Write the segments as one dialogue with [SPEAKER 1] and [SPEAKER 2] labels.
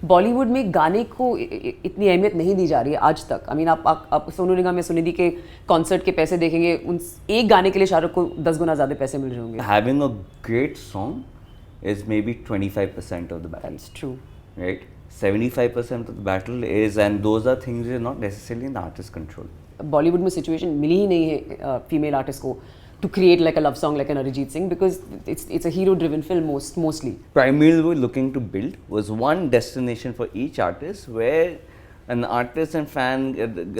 [SPEAKER 1] बॉलीवुड में गाने को इतनी अहमियत नहीं दी जा रही है आज तक. आई मीन आप सोनू निगम या सुनिधि के कॉन्सर्ट के पैसे देखेंगे, उन एक गाने के लिए शाहरुख को 10 गुना ज़्यादा पैसे मिल रहे होंगे.
[SPEAKER 2] Having a great song is maybe 25% of the battle.
[SPEAKER 1] That's true.
[SPEAKER 2] Right? 75% of the battle is, and those are things that are not necessarily in the artist's control.
[SPEAKER 1] Bollywood में सिचुएशन मिली ही नहीं है फीमेल आर्टिस्ट को to create like a love song like an Arijit Singh, because it's a hero driven film mostly.
[SPEAKER 2] Primarily what we're looking to build was one destination for each artist where an artist and fan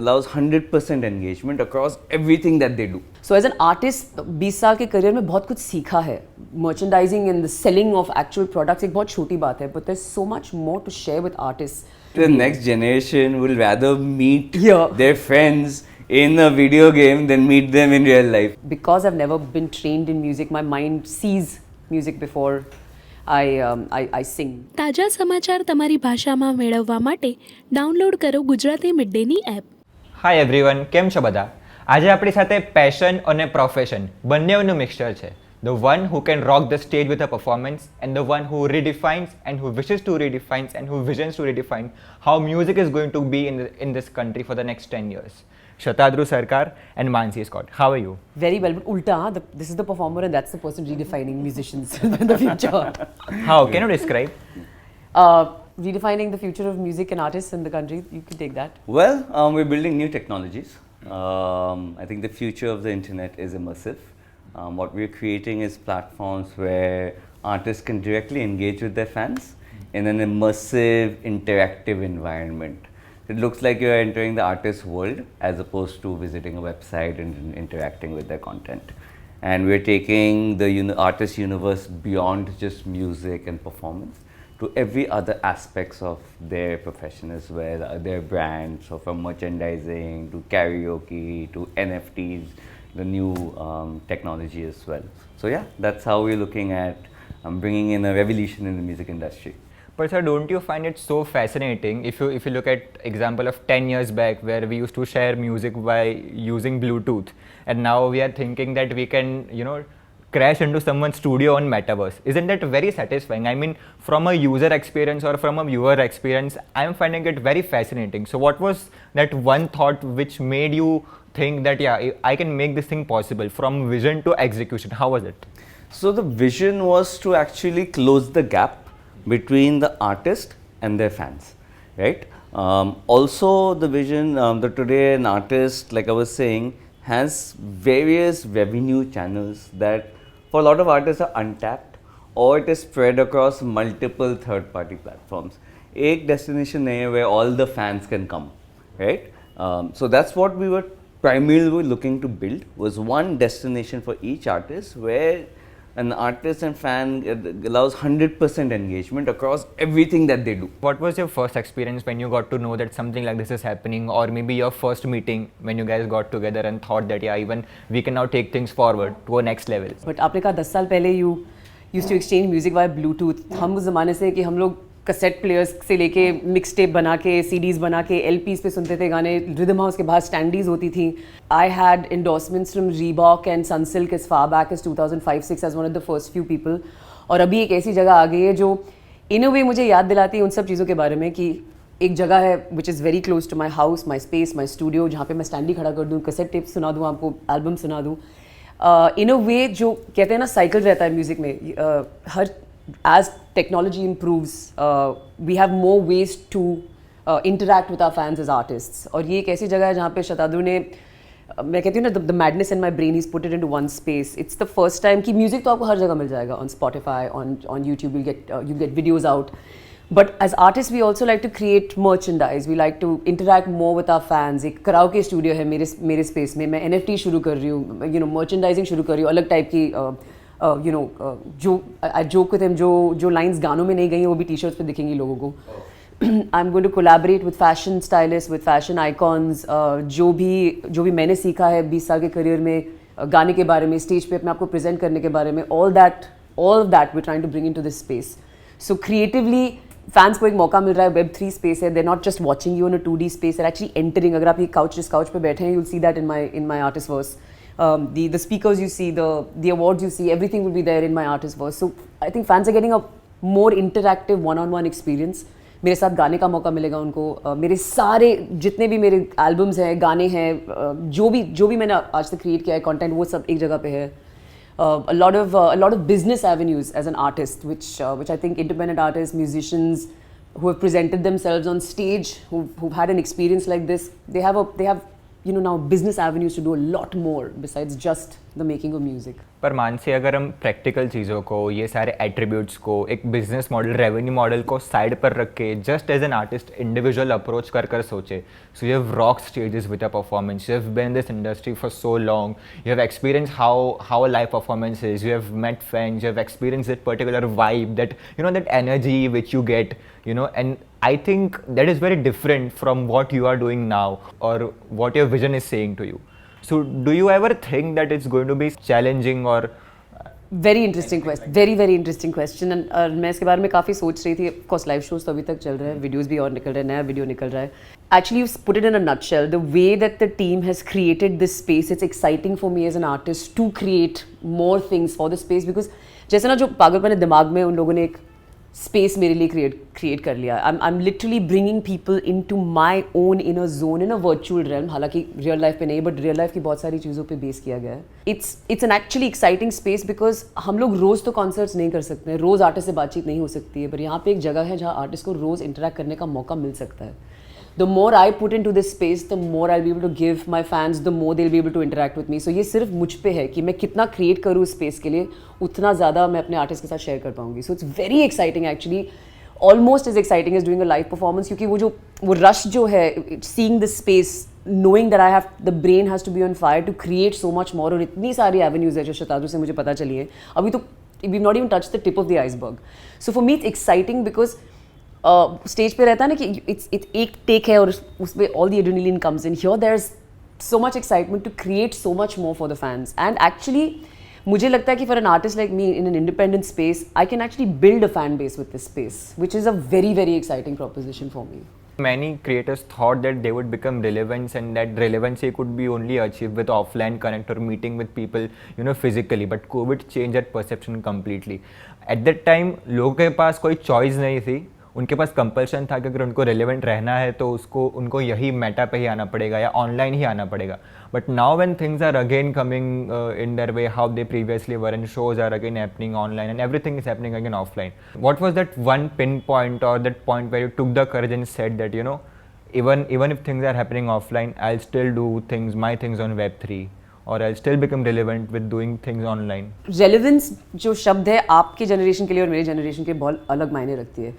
[SPEAKER 2] allows 100% engagement across everything that they do.
[SPEAKER 1] So as an artist 20 साल के career में बहुत कुछ सीखा है. Merchandising and the selling of actual products एक बहुत छोटी बात है, but there's so much more to share with artists.
[SPEAKER 2] The next generation will rather meet their friends in a video game than meet them in real life.
[SPEAKER 1] Because I've never been trained in music, my mind sees music before I sing.
[SPEAKER 3] તાજા સમાચાર તમારી ભાષામાં મેળવવા માટે download કરો Gujarati મિડડેની app.
[SPEAKER 4] Hi everyone, કેમ છો બધા? આજે આપણી સાથે પેશન અને પ્રોફેશન બંનેનું મિક્સચર છે. The one who can rock the stage with a performance, and the one who redefines and who wishes to redefine and who visions to redefine how music is going to be in this country for the next 10 years. Shatadru Sarkar and Manasi Scott. How are you?
[SPEAKER 1] Very well, but ulta, this is the performer and that's the person redefining musicians in the future.
[SPEAKER 4] How? Can you describe?
[SPEAKER 1] Redefining the future of music and artists in the country, you can take that.
[SPEAKER 2] Well, we're building new technologies. I think the future of the internet is immersive. What we're creating is platforms where artists can directly engage with their fans in an immersive, interactive environment. It looks like you're entering the artist's world as opposed to visiting a website and interacting with their content. And we're taking the artist universe beyond just music and performance to every other aspects of their profession as well, their brands, so from merchandising to karaoke to NFTs, the new technology as well. So yeah, that's how we're looking at bringing in a revolution in the music industry.
[SPEAKER 4] But sir, don't you find it so fascinating if you look at example of 10 years back where we used to share music by using Bluetooth, and now we are thinking that we can, crash into someone's studio on metaverse. Isn't that very satisfying? I mean, from a user experience or from a viewer experience, I am finding it very fascinating. So what was that one thought which made you think that I can make this thing possible, from vision to execution? How was it?
[SPEAKER 2] So the vision was to actually close the gap between the artist and their fans, right? Also the vision that today an artist, like I was saying, has various revenue channels that for a lot of artists are untapped, or it is spread across multiple third-party platforms. Ek destination nahi hai where all the fans can come, right? So that's what we were primarily looking to build, was one destination for each artist where an artist and fan allows 100% engagement across everything that they do.
[SPEAKER 4] What was your first experience when you got to know that something like this is happening, or maybe your first meeting when you guys got together and thought that even we can now take things forward to a next level?
[SPEAKER 1] But आपने कहा 10 साल पहले you used to exchange music via Bluetooth. हम उस ज़माने से कि हम लोग कैसेट प्लेयर्स से लेके मिक्स टेप बना के, सीडीज़ बना के, LPs पे सुनते थे गाने. रिदम हाउस के बाहर स्टैंडीज़ होती थी. I had endorsements from Reebok and Sunsilk as far back as 2005-06 as one of the first few people. और अभी एक ऐसी जगह आ गई है जो इन अ वे मुझे याद दिलाती है उन सब चीज़ों के बारे में कि एक जगह है which is very close to my house, my space, my studio, जहाँ पे मैं स्टैंडी खड़ा कर दूँ, कैसेट टेप सुना दूँ, आपको एल्बम सुना दूँ. इन अ वे जो कहते हैं ना साइकिल रहता है म्यूज़िक में. हर as technology improves, we have more ways to interact with our fans as artists. और ये एक ऐसी जगह है जहाँ पे शताद्रु ने, मैं कहती हूँ ना, the madness in my brain, he's put it into one space. It's the first time कि music तो आपको हर जगह मिल जाएगा, on Spotify, on YouTube, you'll get videos out. But as artists, we also like to create merchandise. We like to interact more with our fans. एक karaoke studio है मेरे space में. मैं NFT शुरू कर रही हूँ, merchandising शुरू कर रही हूँ, अलग type की जो I joke with him, जो lines गानों में नहीं गई हैं वो भी t-shirts पे दिखेंगी लोगों को. I'm going to collaborate with fashion stylists, with fashion icons. जो भी मैंने सीखा है 20 साल के करियर में, गाने के बारे में, स्टेज पे अपने आप को प्रेजेंट करने के बारे में, all of that we're trying to bring into this space. So creatively, fans को एक मौका मिल रहा है. Web-3 space है. They're not just watching you in a 2D space. They're actually entering. अगर आप ये जिस couch पे बैठे हैं, you'll see that in my artist verse. The speakers you see, the awards you see, everything will be there in my artist verse. So I think fans are getting a more interactive one-on-one experience मेरे साथ गाने का मौका मिलेगा उनको। मेरे सारे जितने भी मेरे एल्बम्स हैं, गाने हैं, जो भी मैंने आज तक क्रिएट किया है कंटेंट, वो सब एक जगह पे है। A lot of business avenues as an artist, which I think independent artists, musicians who have presented themselves on stage, who've had an experience like this, they have now business avenues to do a lot more besides just the making of music.
[SPEAKER 4] पर मानसी, अगर हम practical चीज़ों को, ये सारे attributes को, एक business model, revenue model को साइड पर रख के just as an artist individual approach कर सोचे, so you have rock stages with a performance, you have been in this industry for so long, you have experience how a live performance is, you have met fans, you have experience that particular vibe, that energy which you get, and I think that is very different from what you are doing now or what your vision is saying to you. So do you ever think that it's going to be challenging or
[SPEAKER 1] Very interesting question, very interesting question. And मैं इसके बारे में काफ़ी सोच रही थी. Of course, live shows तो अभी तक चल रहे हैं, videos भी और निकल रहे हैं, नया video निकल रहा है. Actually, you put it in a nutshell. The way that the team has created this space, it's exciting for me as an artist to create more things for the space, because जैसे ना जो पागलपन है दिमाग में, उन लोगों ने एक स्पेस मेरे लिए क्रिएट कर लिया. I am literally bringing people in to my own in a zone, in a virtual realm. हालांकि रियल लाइफ पे नहीं, बट रियल लाइफ की बहुत सारी चीज़ों पे बेस किया गया है. It's an actually exciting space, because हम लोग रोज़ तो कॉन्सर्ट्स नहीं कर सकते हैं, रोज़ आर्टिस्ट से बातचीत नहीं हो सकती है, पर यहाँ पे एक जगह है जहाँ आर्टिस्ट को रोज़ इंटरेक्ट करने का मौका मिल सकता है. The more I put into this space, the more I'll be able to give my fans, the more they'll be able to interact with me. So ये सिर्फ मुझ पे है कि मैं कितना create करूँ इस space के लिए, उतना ज़्यादा मैं अपने artist के साथ share कर पाऊँगी. So it's very exciting actually, almost as exciting as doing a live performance, क्योंकि वो rush जो है, seeing this space, knowing that the brain has to be on fire to create so much more, और इतनी सारी avenues है जो शताद्रु से मुझे पता चली है. अभी तो we've not even touched the tip of the iceberg. So for me it's exciting because stage पे रहता है ना कि इट्स एक टेक है और उसमें all the adrenaline comes in. Here there is so much excitement to create so much more for the fans. And actually मुझे लगता है कि for an artist like me in an independent space, I can actually build a fan base with this space, which is a very exciting proposition for me.
[SPEAKER 4] Many creators thought that they would become relevance, and that relevancy could be only achieved with offline connect or meeting with people, physically. But COVID changed that perception completely. At that time, लोगों के पास कोई choice नहीं थी. उनके पास compulsion था कि अगर उनको रेलेवेंट रहना है तो उनको यही मेटा पे ही आना पड़ेगा या ऑनलाइन ही आना पड़ेगा. But now when things are again coming in their way, how they previously were, and shows are again happening online and everything is happening again offline, what was that one pin point और that point where you took the courage and said that even if things are happening offline, I'll still do my things on Web-3, or I'll still become relevant with doing things online?
[SPEAKER 1] Relevance जो शब्द है आपके generation के लिए और मेरे generation के बहुत अलग मायने रखती है.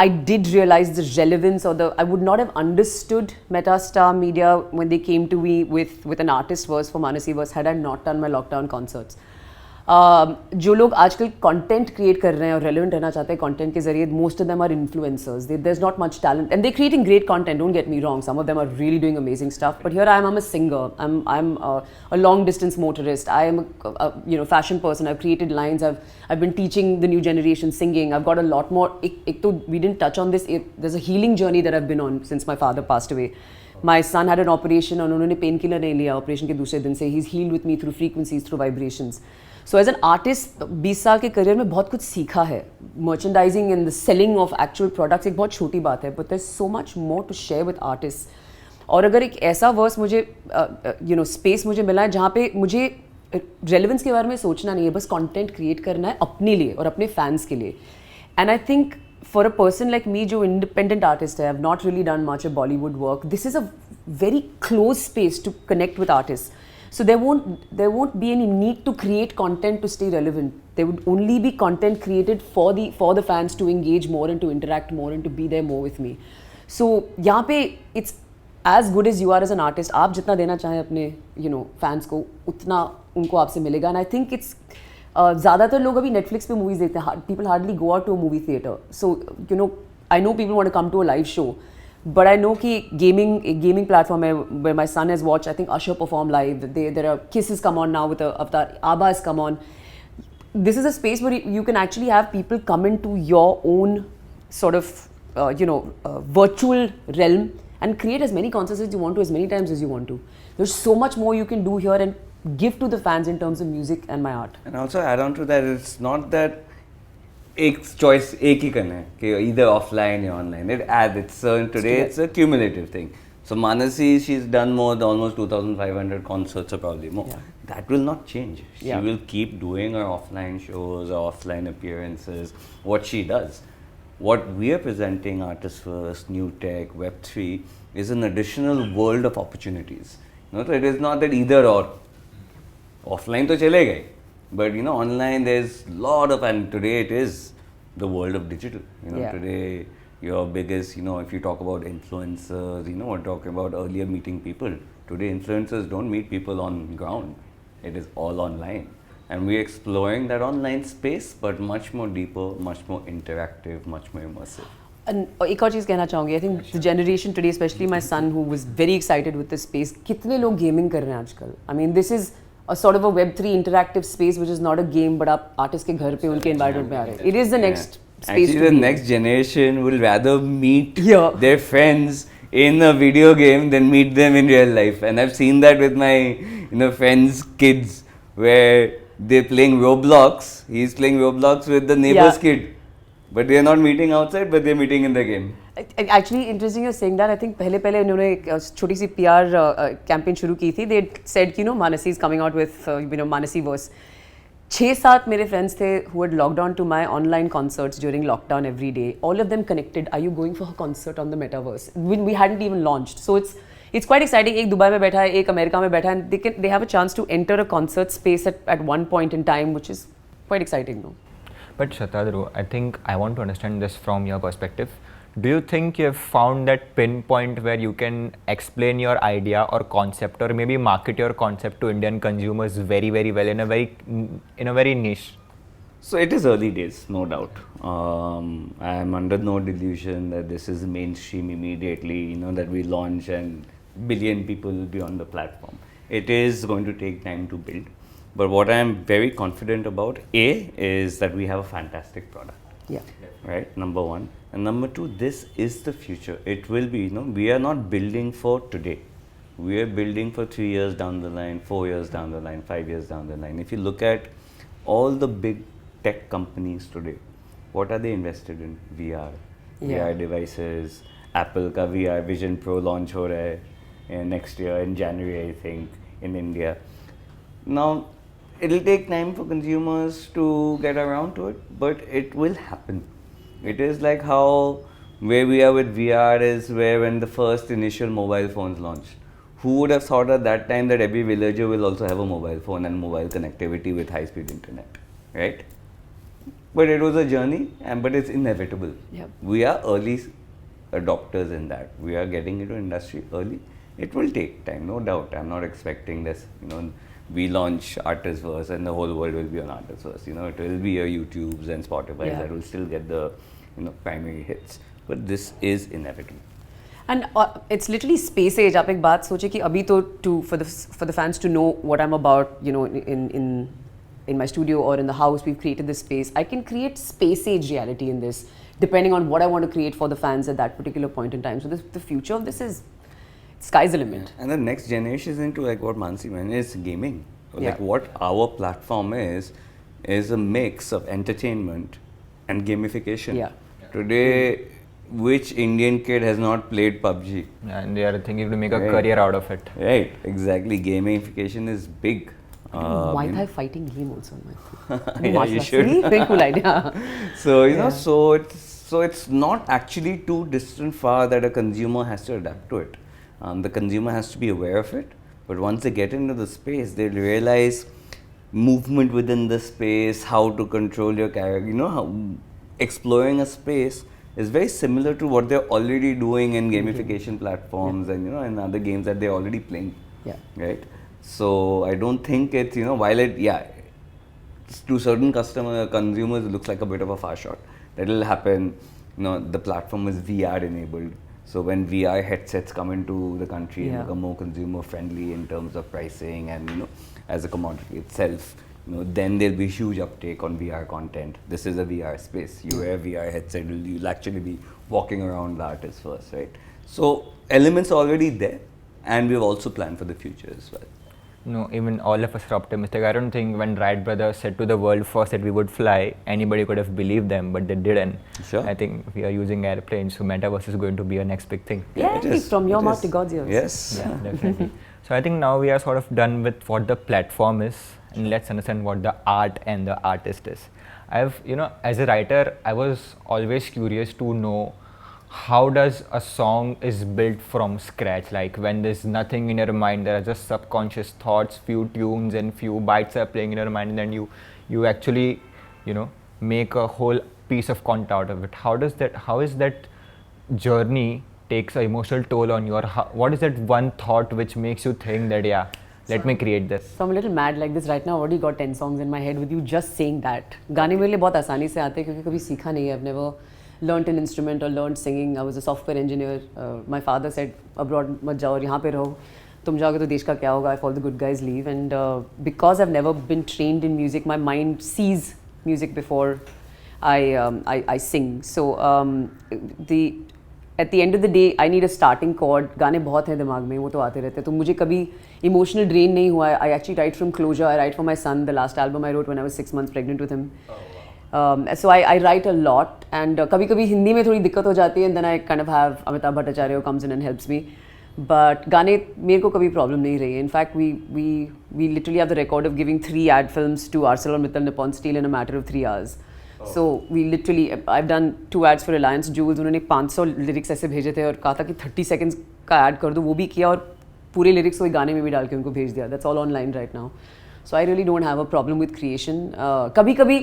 [SPEAKER 1] I did realize the relevance, or I would not have understood Mera Star Media when they came to me with an artist verse for Manasiverse had I not done my lockdown concerts. जो लोग आजकल content create कर रहे हैं और relevant रहना चाहते हैं कंटेंट के जरिए, most of them are influencers. There is not much talent and they creating great content, don't get me wrong, some of them are really doing amazing stuff, but here I am a singer, I am a long distance motorist, I am fashion person, I have created lines, I have been teaching the new generation singing, I have got a lot more. एक तो we didn't touch on this, there is a healing journey that I have been on since my father passed away. My son had an operation और उन्होंने pain killer नहीं लिया operation के दूसरे दिन से. He is healed with me through frequencies, through vibrations. So as an artist 20 साल के करियर में बहुत कुछ सीखा है. Merchandising and the selling of actual products एक बहुत छोटी बात है, but there is so much more to share with artist. और अगर एक ऐसा वर्स मुझे स्पेस मुझे मिला है जहाँ पे मुझे रेलेवेंस के बारे में सोचना नहीं है, बस कंटेंट क्रिएट करना है अपने लिए और अपने फैंस के लिए. And I think for a person like me जो independent artist है, I have not really done much of Bollywood work, this is a very close space to connect with artists. So there won't be any need to create content to stay relevant. There would only be content created for the fans to engage more and to interact more and to be there more with me. So यहाँ पे it's as good as you are as an artist. आप जितना देना चाहें अपने fans को, उतना उनको आपसे मिलेगा. And I think it's ज़्यादातर लोग अभी नेटफ्लिक्स पे मूवीज़ देखते हैं. People hardly go out to a movie theatre. So I know people want to come to a live show, but I know कि गेमिंग प्लेटफॉर्म है where my son has watched, I think Usher perform live. There are Kisses come on now with Avatar, ABBA has come on. This is a space where you can actually have people come into your own sort of virtual realm and create as many concerts as you want to, as many times as you want to. There's so much more you can do here and give to the fans in terms of music and my art.
[SPEAKER 2] And also add on to that, it's not that एक choice एक ही करना है कि either offline or online. It adds. It's a cumulative thing. So Manasi, she's done more than almost 2,500 concerts or probably more.
[SPEAKER 1] Yeah.
[SPEAKER 2] That will not change. She
[SPEAKER 1] Yeah.
[SPEAKER 2] will keep doing her offline shows or offline appearances, what she does. What we are presenting, Artist First, New Tech, Web-3, is an additional world of opportunities. So it is not that either or. Offline to chale gaye. But online there's lot of, and today it is the world of digital.
[SPEAKER 1] Yeah.
[SPEAKER 2] Today your biggest, if you talk about influencers, we're talking about earlier meeting people. Today influencers don't meet people on ground. It is all online. And we're exploring that online space, but much more deeper, much more interactive, much more immersive.
[SPEAKER 1] And एक और चीज़ कहना चाहूँगी, I think the generation today, especially my son who was very excited with this space, कितने लोग gaming कर रहे हैं आजकल? I mean, this is a sort of a Web3 interactive space which is not a game, but आप artist के घर पे उनके environment में आ रहे हैं. It is the next space.
[SPEAKER 2] Actually, the next generation will rather meet
[SPEAKER 1] Yeah.
[SPEAKER 2] their friends in a video game than meet them in real life. And I've seen that with my friends' kids, where they're playing Roblox. He's playing Roblox with the neighbor's kid. But they're not meeting outside, but they're meeting in the game.
[SPEAKER 1] Actually, interesting you're saying that. I think पहले उन्होंने एक छोटी सी PR campaign शुरू की थी. They said, Manasi is coming out with, Manasiverse. 6-7 मेरे friends थे who had logged on to my online concerts during lockdown every day. All of them connected. Are you going for a concert on the metaverse? When we hadn't even launched. So it's quite exciting. एक Dubai में बैठा है, एक America में बैठा है, and they have a chance to enter a concert space at one point in time, which is quite exciting, no?
[SPEAKER 4] But Shatadru, I think I want to understand this from your perspective. Do you think you've found that pinpoint where you can explain your idea or concept, or maybe market your concept to Indian consumers very, very well in a very niche?
[SPEAKER 2] So it is early days, no doubt. I am under no delusion that this is mainstream immediately, that we launch and billion people will be on the platform. It is going to take time to build. But what I am very confident about, is that we have a fantastic product.
[SPEAKER 1] Yeah.
[SPEAKER 2] Right, number one. And number two, this is the future. It will be, we are not building for today. We are building for 3 years down the line, 4 years down the line, 5 years down the line. If you look at all the big tech companies today, what are they invested in? VR.
[SPEAKER 1] Yeah.
[SPEAKER 2] VR devices. Apple ka VR Vision Pro launch ho raha hai next year in January, I think, in India. Now, it'll take time for consumers to get around to it, but it will happen. It is like how where we are with VR is where when the first initial mobile phones launched. Who would have thought at that time that every villager will also have a mobile phone and mobile connectivity with high-speed internet, right? But it was a journey, but it's inevitable.
[SPEAKER 1] Yep.
[SPEAKER 2] We are early adopters in that. We are getting into industry early. It will take time, no doubt. I'm not expecting this, we launch Artistverse and the whole world will be on Artistverse. It will be your YouTubes and Spotify that will still get the primary hits. But this is inevitable.
[SPEAKER 1] And it's literally space age. आप एक बात सोचे कि अभी तो for the fans to know what I'm about, in my studio or in the house, we've created this space. I can create space age reality in this, depending on what I want to create for the fans at that particular point in time. So the future of this is sky's the limit.
[SPEAKER 2] And the next generation is into like what Manasi meant is gaming.
[SPEAKER 1] Yeah.
[SPEAKER 2] Like what our platform is a mix of entertainment and gamification.
[SPEAKER 1] Yeah.
[SPEAKER 2] Today, which Indian kid has not played PUBG?
[SPEAKER 4] And they are thinking to make a career out of it.
[SPEAKER 2] Right, exactly. Gamification is big.
[SPEAKER 1] Wi-Fi fighting game also.
[SPEAKER 2] Yeah, you should.
[SPEAKER 1] Very cool idea.
[SPEAKER 2] So so it's not actually too distant far that a consumer has to adapt to it. The consumer has to be aware of it, but once they get into the space, they'll realize movement within the space, how to control your character. How exploring a space is very similar to what they're already doing in gamification platforms and and other games that they're already playing.
[SPEAKER 1] Yeah.
[SPEAKER 2] Right. So I don't think it's while it to certain consumers it looks like a bit of a far shot. That'll happen. The platform is VR enabled. So when VR headsets come into the country and become more consumer friendly in terms of pricing and as a commodity itself, then there'll be huge uptake on VR content. This is a VR space. You wear a VR headset, you'll actually be walking around the Artistverse, right? So elements are already there, and we've also planned for the future as well.
[SPEAKER 4] No, even all of us are optimistic. I don't think when Wright brothers said to the world first that we would fly, anybody could have believed them, but they didn't.
[SPEAKER 2] Sure.
[SPEAKER 4] I think we are using airplanes, so metaverse is going to be a next big thing.
[SPEAKER 1] Yeah,
[SPEAKER 2] it is.
[SPEAKER 1] from your
[SPEAKER 2] It
[SPEAKER 1] mouth
[SPEAKER 2] is.
[SPEAKER 1] to God's ears.
[SPEAKER 2] Yes.
[SPEAKER 4] Yeah, definitely. So I think now we are sort of done with what the platform is, and let's understand what the art and the artist is. As a writer, I was always curious to know how does a song is built from scratch, like when there's nothing in your mind, there are just subconscious thoughts, few tunes and few bytes are playing in your mind, and then you actually make a whole piece of content out of it. How is that journey takes an emotional toll on your, what is that one thought which makes you think that let me create this?
[SPEAKER 1] So I'm a little mad like this right now. I've already got 10 songs in my head with you just saying that. गाने मेरे लिए बहुत आसानी से आते हैं क्योंकि कभी सीखा नहीं है. I've never learnt an instrument or learned singing. I was a software engineer. My father said abroad मत जाओ और यहाँ पे रहो. तुम जाओगे तो देश का क्या होगा if all the good guys leave. And because I've never been trained in music, my mind sees music before I sing. So at the end of the day, I need a starting chord. गाने बहुत हैं दिमाग में, वो तो आते रहते हैं. तो मुझे कभी emotional drain नहीं हुआ. I actually write from closure. I write for my son. The last album I wrote when I was 6 months pregnant with him. So I write a lot, and कभी-कभी हिंदी में थोड़ी दिक्कत हो जाती है, and then I kind of have Amitabh Bhattacharya who comes in and helps me. But गाने मेरे को कभी problem नहीं रही है. In fact, we literally have the record of giving 3 ad films to ArcelorMittal Nippon Steel in a matter of 3 hours. So we literally, I've done 2 ads for Reliance Jewels. उन्होंने 500 lyrics ऐसे भेजे थे और कहा था कि 30 seconds का ad कर दो, वो भी किया और पूरे lyrics वही गाने में भी डाल के उनको भेज दिया. That's all online right now. So I really don't have a problem with creation. कभी-कभी,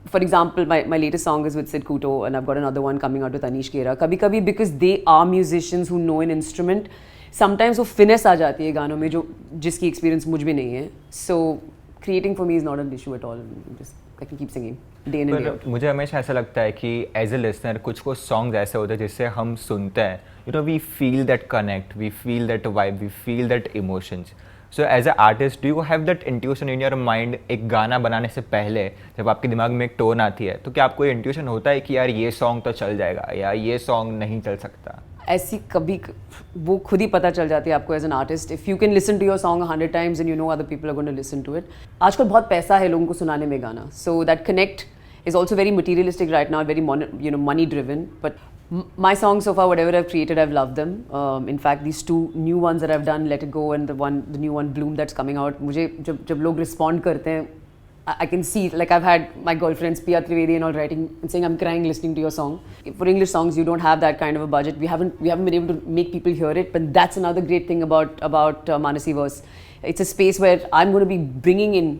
[SPEAKER 1] for example, my latest song is with Sid Kuto, and I've got another one coming out with Anish Kera. कभी-कभी because they are musicians who know an instrument, sometimes वो finesse आ जाती है गानों में जो जिसकी experience मुझ में नहीं है. So creating for me is not an issue at all. I can keep singing day in and day out.
[SPEAKER 4] मुझे हमेशा ऐसा लगता है कि एज ए लिसनर कुछ सॉन्ग्स ऐसे होते हैं जिससे हम सुनते हैं, we feel that connect, we feel that vibe, we feel that emotions. So as a artist do you have that intuition in your mind? एक गाना बनाने से पहले जब आपके दिमाग में एक टोन आती है तो क्या आपको इंट्यूशन होता है कि यार ये सॉन्ग तो चल जाएगा या ये सॉन्ग नहीं चल सकता?
[SPEAKER 1] ऐसी कभी वो खुद ही पता चल जाती है आपको as an artist. If you can listen to your song 100 times and you know other people are going to listen to it. आजकल बहुत पैसा है लोगों को सुनाने में गाना. So that connect is also very materialistic right now, very money driven. But my songs so far, whatever I've created, I've loved them. In fact, these 2 new ones that I've done, Let It Go and the new one Bloom that's coming out. मुझे जब लोग respond करते हैं, I can see, like I've had my girlfriends Pia Trivedi and all writing and saying I'm crying listening to your song. For English songs, you don't have that kind of a budget. We haven't been able to make people hear it, but that's another great thing about Manasiverse. It's a space where I'm going to be bringing in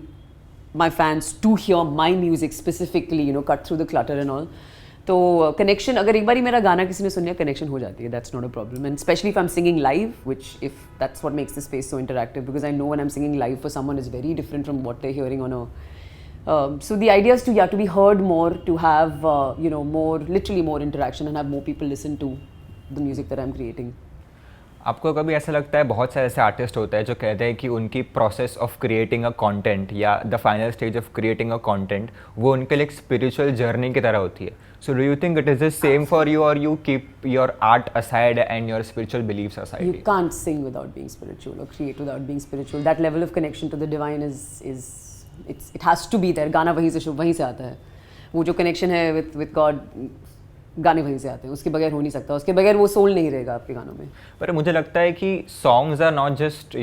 [SPEAKER 1] my fans to hear my music specifically, cut through the clutter and all. तो connection, अगर एक बारी मेरा गाना किसी ने सुन लिया, connection हो जाती है. That's not a problem. And especially if I'm singing live, which if that's what makes the space so interactive, because I know when I'm singing live for someone is very different from what they're hearing on a. So the idea is to be heard more, to have literally more interaction and have more people listen to the music that I'm creating.
[SPEAKER 4] आपको कभी ऐसा लगता है, बहुत सारे ऐसे artist होते हैं जो कहते हैं कि उनकी process of creating a content या the final stage of creating a content वो उनके लिए एक स्पिरिचुअल जर्नी की तरह होती है. So do you think it is the same for you, और you keep your art aside and your spiritual believes aside?
[SPEAKER 1] You can't sing without being spiritual or create without being spiritual. That level of connection to the divine is it has to be there. गाना वहीं से आता है. वो जो connection है with God, गाने वहीं से आते हैं. उसके बगैर हो नहीं सकता. उसके बगैर वो सोल नहीं रहेगा आपके गानों में.
[SPEAKER 4] पर मुझे लगता है कि songs are not just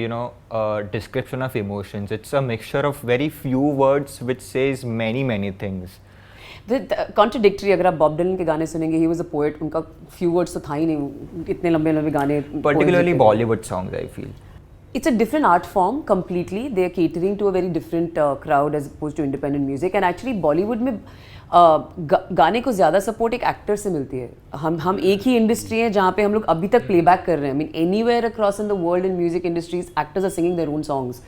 [SPEAKER 4] description of emotions. It's a mixture of very few words which says many things.
[SPEAKER 1] Contradictory. अगर आप बॉब डिलन के गाने सुनेंगे, he was a poet. उनका few words तो था ही नहीं. इतने लंबे गाने.
[SPEAKER 4] Particularly Bollywood songs, I feel.
[SPEAKER 1] It's a different art form completely. They are catering to a very different crowd as opposed to independent music. And actually Bollywood में गाने को ज़्यादा सपोर्ट एक एक्टर से मिलती है. हम एक ही इंडस्ट्री है जहाँ पे हम लोग अभी तक प्लेबैक कर रहे हैं. I mean anywhere across in the world in music industries, actors are singing their own songs.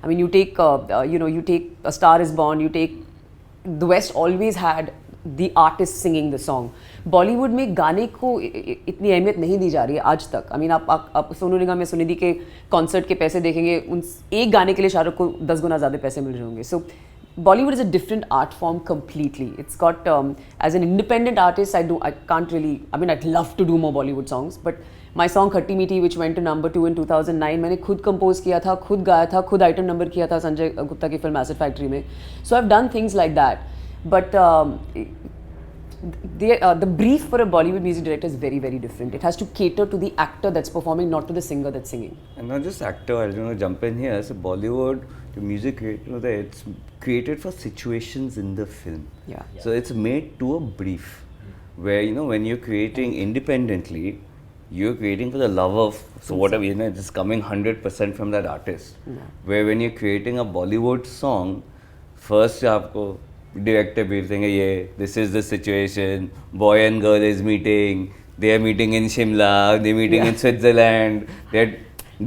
[SPEAKER 1] I mean you take A Star Is Born, you take the West always had the artist singing the song. Bollywood में गाने को इतनी अहमियत नहीं दी जा रही है आज तक. आई मीन आप सोनू निगम या सुनिधि के कॉन्सर्ट के पैसे देखेंगे, उन एक गाने के लिए शाहरुख को 10 गुना ज़्यादा पैसे मिल रहे होंगे. सो Bollywood is a different art form completely. It's got, as an independent artist, I can't really, I mean, I'd love to do more Bollywood songs, but my song Khatti Meethi, which went to number 2 in 2009, मैंने खुद compose किया था, खुद गाया था, खुद item number किया था संजय गुप्ता की film Acid Factory में. So I've done things like that. But the brief for a Bollywood music director is very, very different. It has to cater to the actor that's performing, not to the singer that's singing.
[SPEAKER 2] And not just actor, I'll jump in here. So Bollywood, the music, it's created for situations in the film.
[SPEAKER 1] Yeah.
[SPEAKER 2] So it's made to a brief, where when you're creating independently, you're creating for the love of, so whatever, it's coming 100% from that artist.
[SPEAKER 1] Yeah.
[SPEAKER 2] Where when you're creating a Bollywood song, first you director brief देंगे, this is the situation, boy and girl is meeting, they are meeting in Shimla, they're meeting in Switzerland. That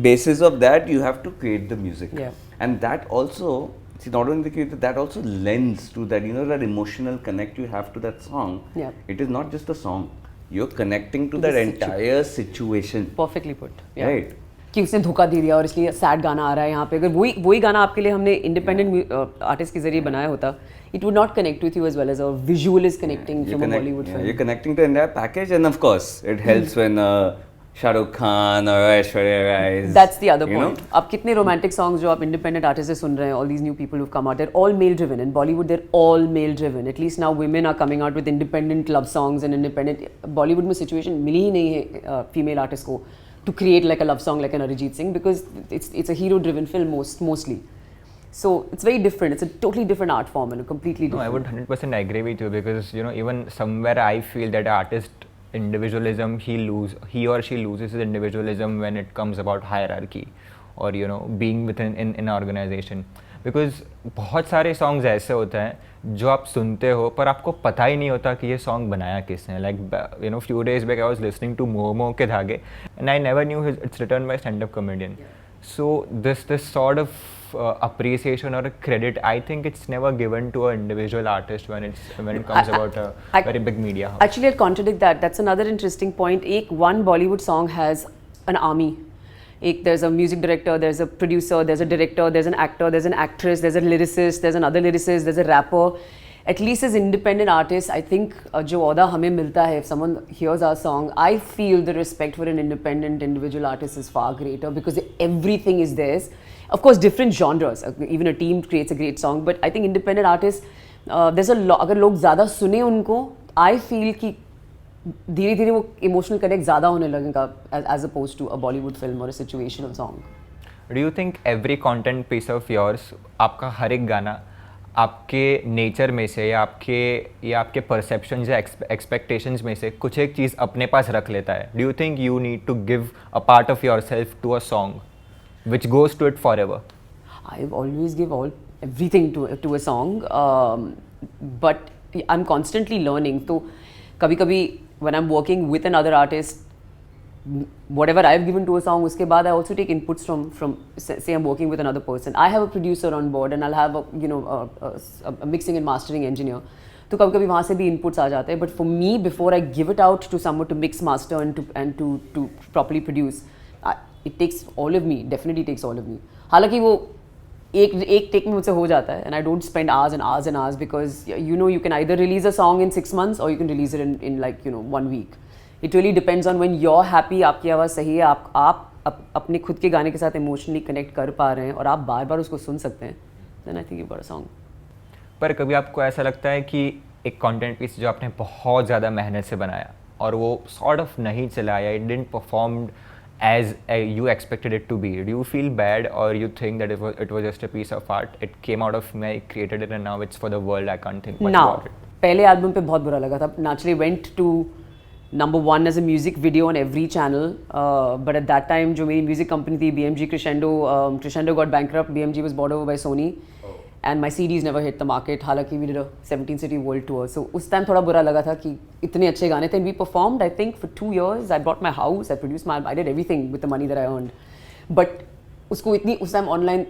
[SPEAKER 2] basis of that, you have to create the music.
[SPEAKER 1] Yeah.
[SPEAKER 2] And that also, see, not only the creator, that also lends to that, that emotional connect you have to that song.
[SPEAKER 1] Yeah.
[SPEAKER 2] It is not just a song. You're connecting to that entire situation.
[SPEAKER 1] Perfectly put. Yeah.
[SPEAKER 2] Right.
[SPEAKER 1] कि उसने धोखा दे दिया और इसलिए sad गाना आ रहा है यहाँ पे. अगर वही गाना आपके लिए हमने इंडिपेंडेंट आर्टिस्ट के जरिए बनाया होता, it would not connect with you as well as a visual is connecting from a Bollywood film.
[SPEAKER 2] You're connecting to the entire package, and of course, it helps when Shah Rukh Khan or Aishwarya Rai is.
[SPEAKER 1] That's the other point. अब कितने romantic songs जो आप independent artists से सुन रहे हैं, all these new people who've come out, they're all male driven. In Bollywood, they're all male driven. At least now women are coming out with independent love songs and independent. Bollywood में situation मिली ही नहीं है female artists को to create like a love song like an Arijit Singh, because it's a hero driven film mostly. So it's very different. It's a totally different art form and a completely different.
[SPEAKER 4] No, I would 100% agree with you, because even somewhere I feel that artist individualism, he or she loses his individualism when it comes about hierarchy or being within in an organization. Because बहुत सारे songs ऐसे होते हैं जो आप सुनते हो पर आपको पता ही नहीं होता कि ये song बनाया किसने. Like few days back I was listening to Momo के धागे and I never knew it's written by stand-up comedian. Yeah. So this sort of appreciation or a credit, I think it's never given to an individual artist when it comes about a very big media house.
[SPEAKER 1] Actually, I'll contradict that. That's another interesting point. One Bollywood song has an army. There's a music director, there's a producer, there's a director, there's an actor, there's an actress, there's a lyricist, there's another lyricist, there's a rapper. At least as independent artists, I think जो औदा हमें मिलता है, if someone hears our song, I feel the respect for an independent individual artist is far greater, because everything is theirs. Of course, different genres. Even a team creates a great song, but I think independent artists, there's a lot. अगर लोग ज़्यादा सुने उनको, I feel कि धीरे-धीरे वो emotional connect ज़्यादा होने लगेगा as opposed to a Bollywood film or a situational song.
[SPEAKER 4] Do you think every content piece of yours, आपका हर एक गाना आपके नेचर में से या आपके परसेप्शंस या एक्सपेक्टेशंस में से कुछ एक चीज़ अपने पास रख लेता है? Do you think you need to give a part of yourself to a song which goes to it forever?
[SPEAKER 1] I always give everything to a song, but I'm constantly learning. So कभी-कभी when I'm working with another artist, whatever I've given to a song, uske baad I also take inputs from say I'm working with another person. I have a producer on board and I'll have a mixing and mastering engineer. तो कभी-कभी वहाँ से भी inputs आ जाते हैं. But for me, before I give it out to someone to mix, master and to properly produce, it takes all of me. Definitely takes all of me. हालांकि वो एक take में मुझसे हो जाता है, and I don't spend hours and hours and hours, because you can either release a song in 6 months or you can release it in 1 week. It really depends on when you're happy, आपकी आवाज़ सही है, आप अपने खुद के गाने के साथ emotionally connect कर पा रहे हैं और आप बार-बार उसको सुन सकते हैं, then I think you've got a song.
[SPEAKER 4] पर कभी आपको ऐसा लगता है कि एक content piece जो आपने बहुत ज़्यादा मेहनत से बनाया और वो sort of नहीं चला या it didn't perform as you expected it to be, do you feel bad or you think that it was just a piece of art, it came out of me, I created it and now it's for the world, I can't think much about it?
[SPEAKER 1] पहले album पे बहुत बुरा लगा था. Naturally went to number 1 as a music video on every channel, but at that time जो मेरी music company थी BMG Crescendo got bankrupt. BMG was bought over by Sony, and my CDs never hit the market. हालांकि we did a 17 city world tour, so उस time थोड़ा बुरा लगा था कि इतने अच्छे गाने थे. And we performed, I think, for 2 years. I bought my house, I did everything with the money that I earned. But उसको इतनी उस time online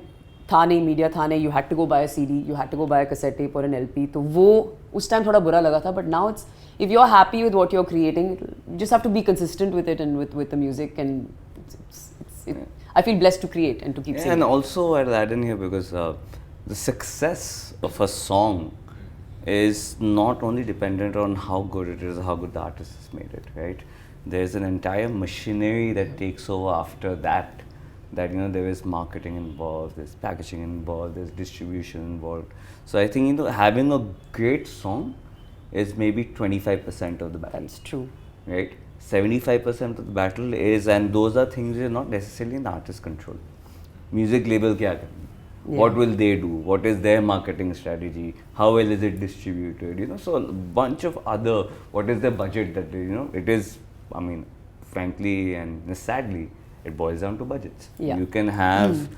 [SPEAKER 1] था नहीं, मीडिया था नहीं, you had to go buy a CD, you had to go buy a cassette tape or an LP. तो वो उस time थोड़ा बुरा लगा था. But now it's, if you're happy with what you're creating, you just have to be consistent with it and with the music, and I feel blessed to create and to keep singing.
[SPEAKER 2] And also I'll add in here, because the success of a song is not only dependent on how good it is, how good the artist has made it, right? There's an entire machinery that takes over after that. That, you know, there is marketing involved, there's packaging involved, there's distribution involved. So I think, you know, having a great song is maybe 25% of the battle.
[SPEAKER 1] That's true.
[SPEAKER 2] Right? 75% of the battle is, and those are things which are not necessarily in the artist's control. Music label kya karenge? What will they do? What is their marketing strategy? How well is it distributed? You know, so a bunch of other, what is their budget that they, you know, it is, I mean, frankly and sadly, it boils down to budgets.
[SPEAKER 1] Yeah.
[SPEAKER 2] You can have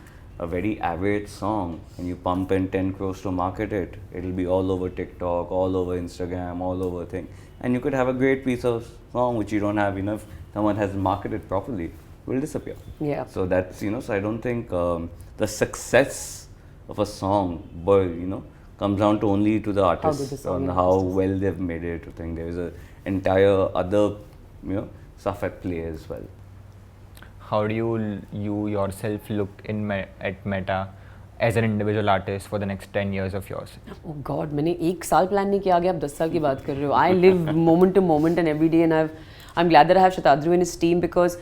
[SPEAKER 2] a very average song and you pump in 10 crores to market it. It'll be all over TikTok, all over Instagram, all over thing. And you could have a great piece of song which you don't have enough, someone hasn't marketed properly, will disappear.
[SPEAKER 1] Yeah.
[SPEAKER 2] So that's, you know, so I don't think the success of a song, you know, comes down to only to the artist on how well they've made it. I think there is a entire other, you know, stuff at play as well.
[SPEAKER 4] How do you yourself look at Meta as an individual artist for the next 10 years of yours?
[SPEAKER 1] Oh God, मैंने एक साल plan नहीं किया, आगे आप 10 साल की बात कर रहे हो. I live moment to moment and every day, and I'm glad that I have Shatadru and his team because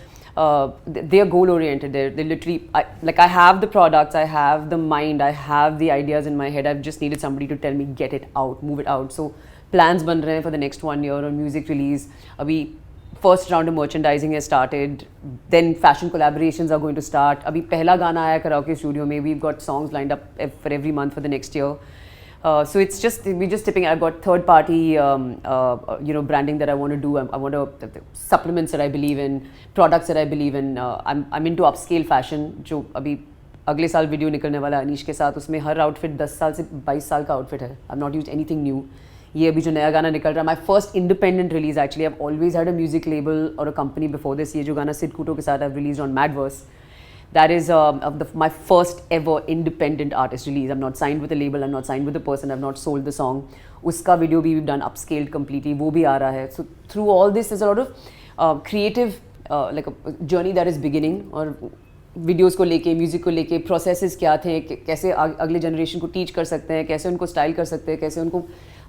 [SPEAKER 1] they are goal oriented. They literally, I have the products, I have the mind, I have the ideas in my head. I've just needed somebody to tell me get it out, move it out. So plans बन रहे हैं for the next 1 year on music release. अभी first round of merchandising has started, then fashion collaborations are going to start. Abhi pehla gana aaya karaoke studio mein, we've got songs lined up for every month for the next year. So it's just, we're just tipping. I've got third party, you know, branding that I want to do. I want to, supplements that I believe in, products that I believe in. I'm into upscale fashion, जो अभी अगले साल video निकलने वाला अनीश के साथ, उसमें हर outfit 10 साल से 22 साल का आउटफिट है. I've not used anything new. ये अभी जो नया गाना निकल रहा है, my first independent release actually. I've always had a music label or a company before this. ये जो गाना सिड कुटो के साथ I've released on Manasiverse. That is my first ever independent artist release. I'm not signed with a label. I'm not signed with a person. I've not sold the song. उसका video भी we've done upscaled completely. वो भी आ रहा है. So through all this, there's a lot of creative like a journey that is beginning. और videos को लेके, music को लेके, प्रोसेसेस क्या थे, कैसे अगले जनरेशन को टीच कर सकते हैं, कैसे उनको स्टाइल कर सकते हैं, कैसे उनको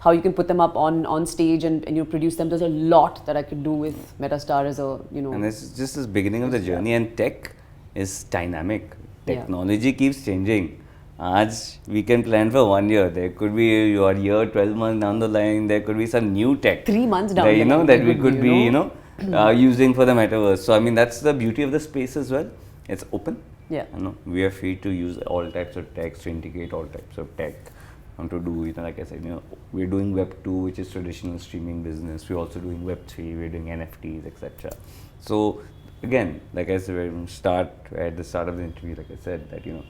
[SPEAKER 1] how you can put them up on stage and you know, produce them. There's a lot that I could do with Mera Star as a, you know.
[SPEAKER 2] And it's just the beginning of the journey, and tech is dynamic. Technology keeps changing. Aaj we can plan for 1 year. There could be your year, 12 months down the line, there could be some new tech.
[SPEAKER 1] 3 months down the line.
[SPEAKER 2] You know, that we could be, you know, using for the metaverse. So I mean, that's the beauty of the space as well. It's open.
[SPEAKER 1] Yeah.
[SPEAKER 2] You know, we are free to use all types of tech, to integrate all types of tech. To do, you know, like I said, you know, we're doing Web-2, which is traditional streaming business. We're also doing Web-3, we're doing NFTs, etc. So again, like I said, at the start of the interview, like I said, that, you know,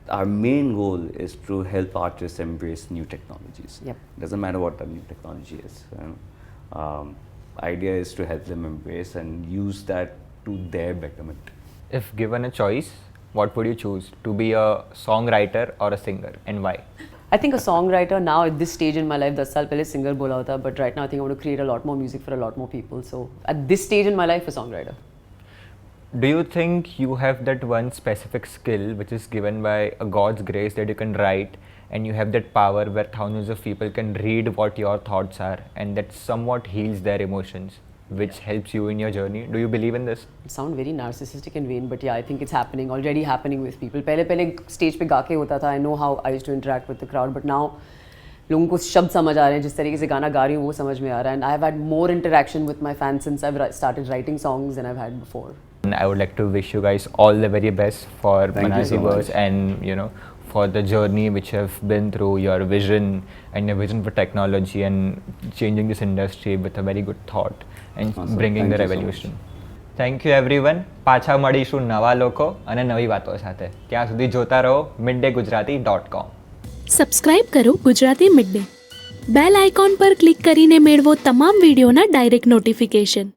[SPEAKER 2] our main goal is to help artists embrace new technologies.
[SPEAKER 1] Yep.
[SPEAKER 2] Doesn't matter what the new technology is. You know? Idea is to help them embrace and use that to their betterment.
[SPEAKER 4] If given a choice, what would you choose? To be a songwriter or a singer, and why?
[SPEAKER 1] I think a songwriter now at this stage in my life, 10 साल पहले singer बोला होता, but right now I think I want to create a lot more music for a lot more people. So at this stage in my life, a songwriter.
[SPEAKER 4] Do you think you have that one specific skill which is given by a God's grace that you can write, and you have that power where thousands of people can read what your thoughts are, and that somewhat heals their emotions, which helps you in your journey? Do you believe in this?
[SPEAKER 1] It sounds very narcissistic and vain, but yeah, I think it's happening, already happening with people. पहले stage पे गा के होता था. I know how I used to interact with the crowd, but now लोगों को शब्द समझ आ रहे हैं, जिस तरीके से गाना गा रही हूँ वो समझ में आ रहा है. And I've had more interaction with my fans since I've started writing songs than I've had before.
[SPEAKER 4] And I would like to wish you guys all the very best for Manasiverse, and you know, for the journey which you have been through, your vision and your vision for technology and changing this industry with a very good thought and bringing the revolution. Thank you everyone. પાછા મળીશું નવા લોકો અને નવી વાતો સાથે. ત્યાં સુધી જોતા રહો midday.com.
[SPEAKER 3] સબસ્ક્રાઇબ કરો Gujarati mid day. Bell icon પર ક્લિક કરીને મેળવો તમામ વિડીયોના ડાયરેક્ટ નોટિફિકેશન.